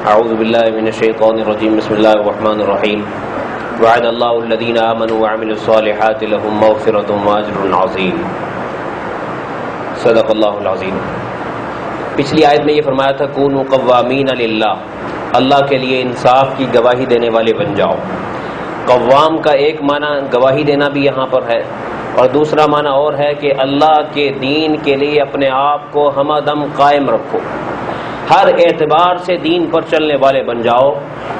اعوذ باللہ من الشیطان الرجیم بسم اللہ الرحمن الرحیم وعد اللہ الذین آمنوا وعملوا الصالحات لهم مغفرۃ واجر عظیم صدق اللہ العظیم۔ پچھلی آیت میں یہ فرمایا تھا کونوا قوامین للہ، اللہ کے لیے انصاف کی گواہی دینے والے بن جاؤ۔ قوام کا ایک معنی گواہی دینا بھی یہاں پر ہے، اور دوسرا معنی اور ہے کہ اللہ کے دین کے لیے اپنے آپ کو ہم دم قائم رکھو، ہر اعتبار سے دین پر چلنے والے بن جاؤ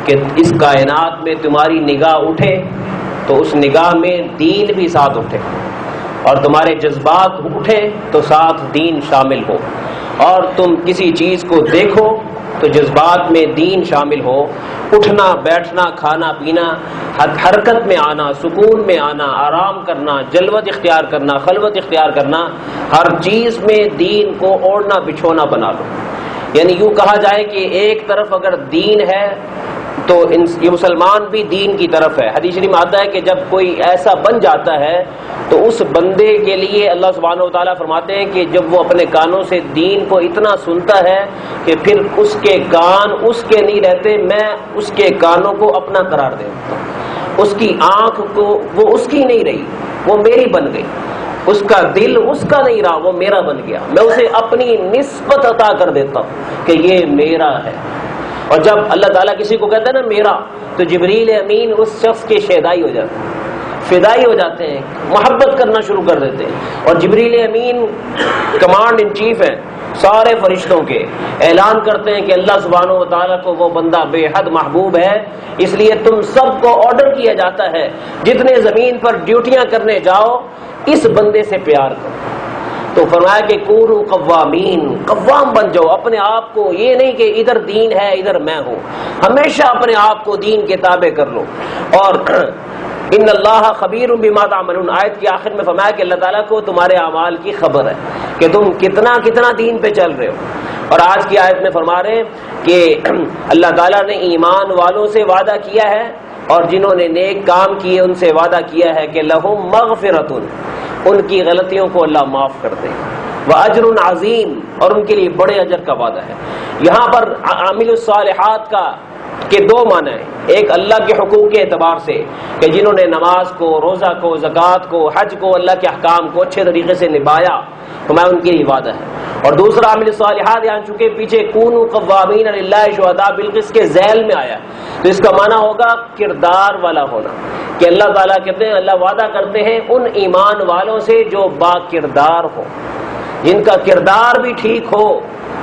کہ اس کائنات میں تمہاری نگاہ اٹھے تو اس نگاہ میں دین بھی ساتھ اٹھے، اور تمہارے جذبات اٹھے تو ساتھ دین شامل ہو، اور تم کسی چیز کو دیکھو تو جذبات میں دین شامل ہو، اٹھنا بیٹھنا کھانا پینا حرکت میں آنا، سکون میں آنا، آرام کرنا، جلوت اختیار کرنا، خلوت اختیار کرنا، ہر چیز میں دین کو اوڑھنا بچھونا بنا لو۔ یعنی یوں کہا جائے کہ ایک طرف اگر دین ہے تو یہ مسلمان بھی دین کی طرف ہے۔ حدیث شریف میں آتا ہے کہ جب کوئی ایسا بن جاتا ہے تو اس بندے کے لیے اللہ سبحانہ و تعالیٰ فرماتے ہیں کہ جب وہ اپنے کانوں سے دین کو اتنا سنتا ہے کہ پھر اس کے کان اس کے نہیں رہتے، میں اس کے کانوں کو اپنا قرار دیتا ہوں، اس کی آنکھ کو وہ اس کی نہیں رہی، وہ میری بن گئی، اس کا دل اس کا نہیں رہا، وہ میرا بن گیا، میں اسے اپنی نسبت عطا کر دیتا ہوں کہ یہ میرا ہے۔ اور جب اللہ تعالیٰ کسی کو کہتا ہے نا میرا، تو جبریل امین اس شخص کے شیدائی ہو جاتے ہیں، فدائی ہو جاتے ہیں، محبت کرنا شروع کر دیتے ہیں۔ اور جبریل امین کمانڈ ان چیف ہیں سارے فرشتوں کے، اعلان کرتے ہیں کہ اللہ سبحانہ و تعالیٰ کو وہ بندہ بے حد محبوب ہے، اس لیے تم سب کو آرڈر کیا جاتا ہے جتنے زمین پر ڈیوٹیاں کرنے جاؤ اس بندے سے پیار کرو۔ تو فرمایا کہ کونوا قوامین، قوام بن جاؤ اپنے آپ کو، یہ نہیں کہ ادھر دین ہے ادھر میں ہوں، ہمیشہ اپنے آپ کو دین کے تابع کر لو۔ اور ان اللہ خبیر بما تعملون، آیت کی آخر میں فرمایا کہ اللہ تعالیٰ کو تمہارے اعمال کی خبر ہے کہ تم کتنا کتنا دین پہ چل رہے ہو۔ اور آج کی آیت میں فرما رہے ہیں کہ اللہ تعالیٰ نے ایمان والوں سے وعدہ کیا ہے اور جنہوں نے نیک کام کیے ان سے وعدہ کیا ہے کہ لہم مغفرۃ، ان کی غلطیوں کو اللہ معاف کر دے، واجر عظیم، اور ان کے لیے بڑے اجر کا وعدہ ہے۔ یہاں پر عامل الصالحات کا کہ دو معنی ہیں، ایک اللہ کے حقوق کے اعتبار سے کہ جنہوں نے نماز کو، روزہ کو، زکوٰۃ کو، حج کو، اللہ کے احکام کو اچھے طریقے سے نبھایا تو میں ان کے لیے وعدہ ہے۔ اور دوسرا عامل الصالحات یہاں چونکہ پیچھے کونوا قوامین للہ شہداء بالقسط کے ذیل میں آیا تو اس کا معنی ہوگا کردار والا ہونا، کہ اللہ تعالیٰ کہتے ہیں اللہ وعدہ کرتے ہیں ان ایمان والوں سے جو با کردار ہو، جن کا کردار بھی ٹھیک ہو،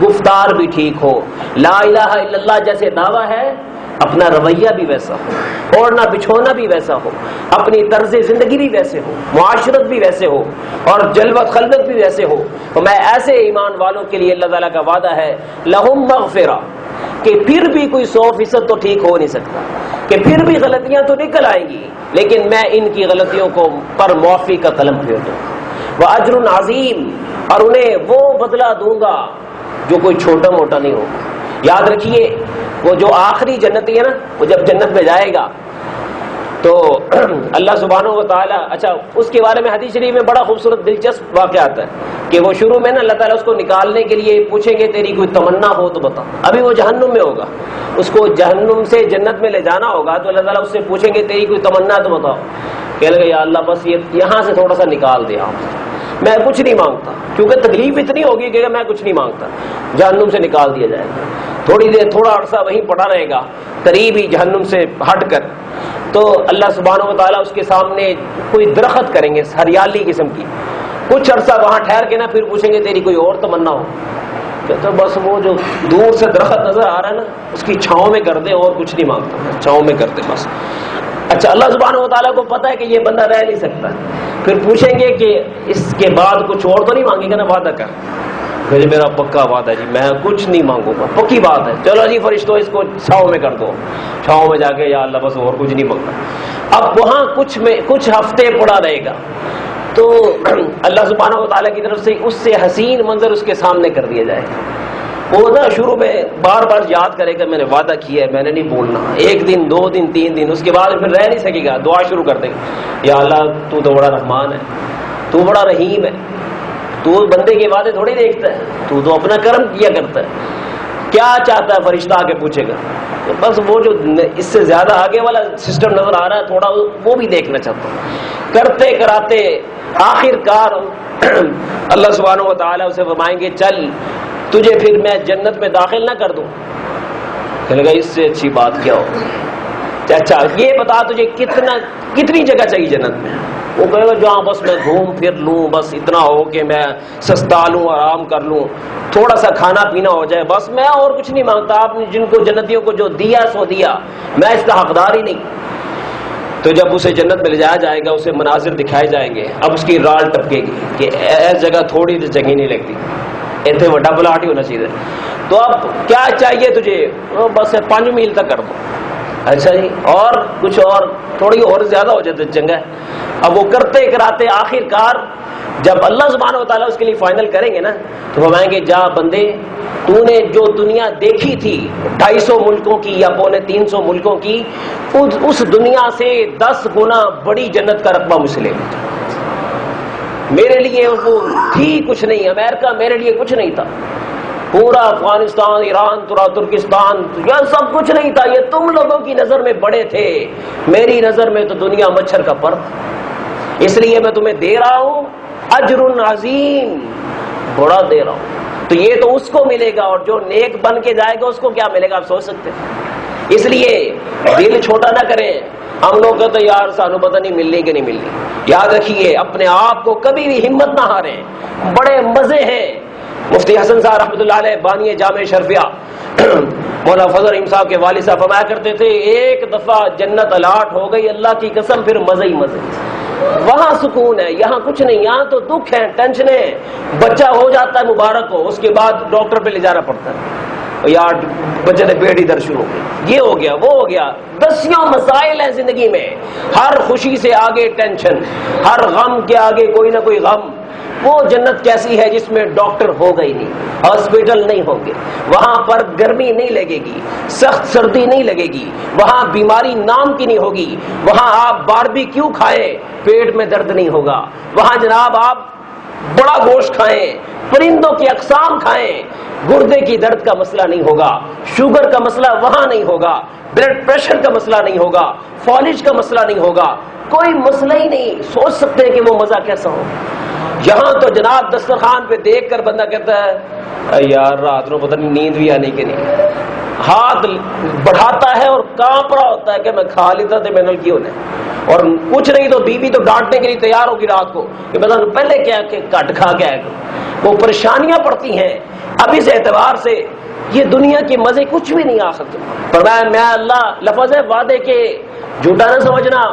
گفتار بھی ٹھیک ہو، لا الہ الا اللہ جیسے دعویٰ ہے اپنا رویہ بھی ویسا ہو، اوڑھنا بچھونا بھی ویسا ہو، اپنی طرز زندگی بھی ویسے ہو، معاشرت بھی ویسے ہو، اور جلوت خلوت بھی ویسے ہو۔ تو میں ایسے ایمان والوں کے لیے اللہ تعالیٰ کا وعدہ ہے لہم مغفرہ، کہ پھر بھی کوئی 100% تو ٹھیک ہو نہیں سکتا، کہ پھر بھی غلطیاں تو نکل آئیں گی، لیکن میں ان کی غلطیوں کو پر معافی کا قلم پھیر دوں، واجر عظیم، اور انہیں وہ بدلہ دوں گا جو کوئی چھوٹا موٹا نہیں ہوگا۔ یاد رکھیے وہ جو آخری جنتی ہے نا، وہ جب جنت میں جائے گا تو اللہ سبحانہ و تعالیٰ، اچھا اس کے بارے میں حدیث شریف میں بڑا خوبصورت دلچسپ واقعہ آتا ہے کہ وہ شروع میں نا اللہ تعالیٰ اس کو نکالنے کے لیے پوچھیں گے تیری کوئی تمنا ہو تو بتا، ابھی وہ جہنم میں ہوگا، اس کو جہنم سے جنت میں لے جانا ہوگا تو اللہ تعالیٰ اس سے پوچھیں گے تیری کوئی تمنا تو بتاؤ، کہنے لگے یا اللہ بس یہ یہاں سے تھوڑا سا نکال دیا، میں کچھ نہیں مانگتا، کیونکہ تکلیف اتنی ہوگی کہ میں کچھ نہیں مانگتا، جہنم سے نکال دیا جائے گا، تھوڑی دیر تھوڑا عرصہ وہیں پڑا رہے گا قریب ہی جہنم سے ہٹ کر، تو اللہ سبحانہ و تعالیٰ اس کے سامنے کوئی درخت کریں گے ہریالی قسم کی، کچھ عرصہ وہاں ٹھہر کے نا پھر پوچھیں گے تیری کوئی اور تمنا ہو، تو بس وہ جو دور سے درخت نظر آ رہا ہے نا اس کی چھاؤں میں کر دے، اور کچھ نہیں مانگتا، چھاؤں میں کر دے بس۔ اچھا اللہ سبحانہ و تعالیٰ کو پتہ ہے کہ یہ بندہ رہ نہیں سکتا، پھر پوچھیں گے کہ اس کے بعد کچھ اور تو نہیں مانگے گا نا، وعدہ کر، پھر میرا پکا وعدہ ہے جی میں کچھ نہیں مانگوں گا، پکی بات ہے، چلو جی فرشتوں اس کو چھاؤں میں کر دو، چھاؤں میں جا کے یا اللہ بس اور کچھ نہیں مانگنا۔ اب وہاں کچھ ہفتے پڑا رہے گا تو اللہ سبحانہ و تعالیٰ کی طرف سے اس سے حسین منظر اس کے سامنے کر دیا جائے گا، وہ نا شروع میں بار بار یاد کرے گا میں نے وعدہ کیا ہے، میں نے نہیں بولنا، ایک دن 2 دن 3 دن، اس کے بعد پھر رہ نہیں سکے گا، دعا شروع کر دے گا یا اللہ تو بڑا رحمان ہے، تو بڑا رحیم ہے، تو بندے کے وعدے تھوڑی دیکھتا ہے، تو اپنا کرم کیا کرتا ہے، کیا چاہتا ہے فرشتہ آ کے پوچھے گا. بس وہ جو اس سے زیادہ آگے والا سسٹم نظر آ رہا ہے تھوڑا وہ بھی دیکھنا چاہتا ہوں. کرتے کراتے آخر کار اللہ سبحانہ و تعالیٰ اسے فرمائیں گے چل تجھے پھر میں جنت میں داخل نہ کر دوں. کہنے لگا اس سے اچھی بات کیا ہو. اچھا یہ بتا تجھے کتنی جگہ چاہیے جنت میں. وہ کہے گا جہاں بس میں گھوم پھر لوں, بس اتنا ہو کہ میں سستا لوں, آرام کر لوں, تھوڑا سا کھانا پینا ہو جائے, بس میں اور کچھ نہیں مانگتا. آپ نے جن کو جنتیوں کو جو دیا سو دیا, میں اس کا حقدار ہی نہیں. تو جب اسے جنت میں لے جایا جائے گا, اسے مناظر دکھائے جائیں گے. اب اس کی رال ٹپکے گی کہ ایس جگہ تھوڑی سی جگہ نہیں لگتی, اتنے بڑا پلاٹ ہی ہونا چاہیے. تو اب کیا چاہیے تجھے؟ بس 5 میل تک کر دو. اچھا جی, اور کچھ اور تھوڑی اور زیادہ ہو جائے تو چنگا ہے. اب وہ کرتے کراتے آخر کار جب اللہ سبحانہ و تعالیٰ اس کے لیے فائنل کریں گے نا, تو فرمائیں گے جا بندے, تو نے جو دنیا دیکھی تھی 250 ملکوں کی یا 350 ملکوں کی, اس دنیا سے 10 گنا بڑی جنت کا رقبہ مجھ سے لے لیا. میرے لیے وہ تھی کچھ نہیں, امریکہ میرے لیے کچھ نہیں تھا, پورا افغانستان, ایران, ترکستان, یہ سب کچھ نہیں تھا. یہ تم لوگوں کی نظر میں بڑے تھے, میری نظر میں تو دنیا مچھر کا پر. اس لیے میں تمہیں دے رہا ہوں اجر عظیم, بڑا دے رہا ہوں. تو یہ تو اس کو ملے گا, اور جو نیک بن کے جائے گا اس کو کیا ملے گا آپ سوچ سکتے ہیں. اس لیے دل چھوٹا نہ کریں. ہم لوگ کہتے ہیں یار سانو پتہ نہیں ملنی کہ نہیں ملنی. یاد رکھیے اپنے آپ کو کبھی بھی ہمت نہ ہاریں, بڑے مزے ہیں. مفتی حسن صاحب رحمۃ اللہ علیہ بانی جامع شرفیہ مولانا فضل رحیم صاحب کے والد صاحب فرمایا کرتے تھے ایک دفعہ جنت الاٹ ہو گئی اللہ کی قسم پھر مزے ہی مزے. وہاں سکون ہے, یہاں کچھ نہیں. یہاں تو دکھ ہے, ٹینشن ہے. بچہ ہو جاتا ہے مبارک ہو, اس کے بعد ڈاکٹر پہ لے جانا پڑتا ہے, یار بچے نے پیٹ ہی درد شروع ہو گئی, یہ ہو گیا وہ ہو گیا. دسیوں مسائل ہیں زندگی میں, ہر خوشی سے آگے ٹینشن, ہر غم کے آگے کوئی نہ کوئی غم. وہ جنت کیسی ہے جس میں ڈاکٹر ہوگا ہی نہیں, ہاسپٹل نہیں ہوں گے, وہاں پر گرمی نہیں لگے گی, سخت سردی نہیں لگے گی, وہاں بیماری نام کی نہیں ہوگی, وہاں آپ باربیکیو کھائیں پیٹ میں درد نہیں ہوگا, وہاں جناب آپ بڑا گوشت کھائیں, پرندوں کی اقسام کھائیں, گردے کی درد کا مسئلہ نہیں ہوگا, شوگر کا مسئلہ وہاں نہیں ہوگا, بلڈ پریشر کا مسئلہ نہیں ہوگا, فالج کا مسئلہ نہیں ہوگا, کوئی مسئلہ ہی نہیں. سوچ سکتے ہیں کہ وہ مزہ کیسا ہو. یہاں تو جناب دسترخوان پہ دیکھ کر بندہ کہتا ہے یار رات کو پتہ نہیں نیند بھی آنے کے نہیں, ہاتھ بڑھاتا ہے اور کانپ رہا ہوتا ہے کہ میں کھا لیتا تھا میں نل کیوں نے, اور کچھ نہیں تو بیوی تو ڈانٹنے کے لیے تیار ہوگی رات کو کہ بتا پہلے کیا کہ کٹ کھا کے آئے گا. وہ پریشانیاں پڑتی ہیں. اب اس اعتبار سے یہ دنیا کے مزے کچھ بھی نہیں آ سکتے. فرمایا میں اللہ, لفظ ہے وعدے کے, جھوٹا نہ سمجھنا.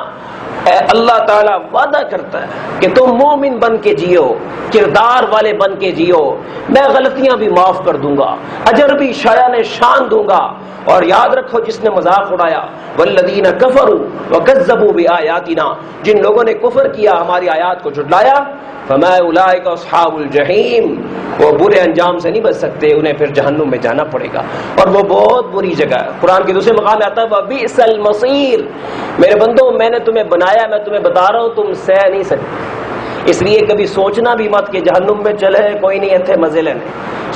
اللہ تعالیٰ وعدہ کرتا ہے کہ تم مومن بن کے جیو, کردار والے بن کے جیو, میں غلطیاں بھی معاف کر دوں گا, اجر بھی شایان شان دوں گا. اور یاد رکھو جس نے مذاق اڑایا والذین کفروا وکذبوا بآیاتنا, جن لوگوں نے کفر کیا ہماری آیات کو جھٹلایا, فما اولئک اصحاب الجحیم, وہ برے انجام سے نہیں بچ سکتے, انہیں پھر جہنم میں جانا پڑے گا, اور وہ بہت بری جگہ ہے. قرآن کے دوسرے مقام میں آتا ہے وبئس المصیر, میرے بندو میں نے تمہیں بنایا, میں تمہیں بتا رہا ہوں تم سہ نہیں سکتے. اس لیے کبھی سوچنا بھی مت کہ جہنم میں چلے کوئی نہیں ایتھے مزے لینے,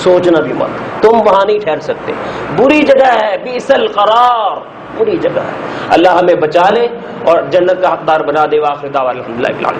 سوچنا بھی مت, تم وہاں نہیں ٹھہر سکتے. بری جگہ ہے, بئس القرار, بری جگہ ہے. اللہ ہمیں بچا لے اور جنت کا حقدار بنا دے. وآخر دعوانا الحمدللہ.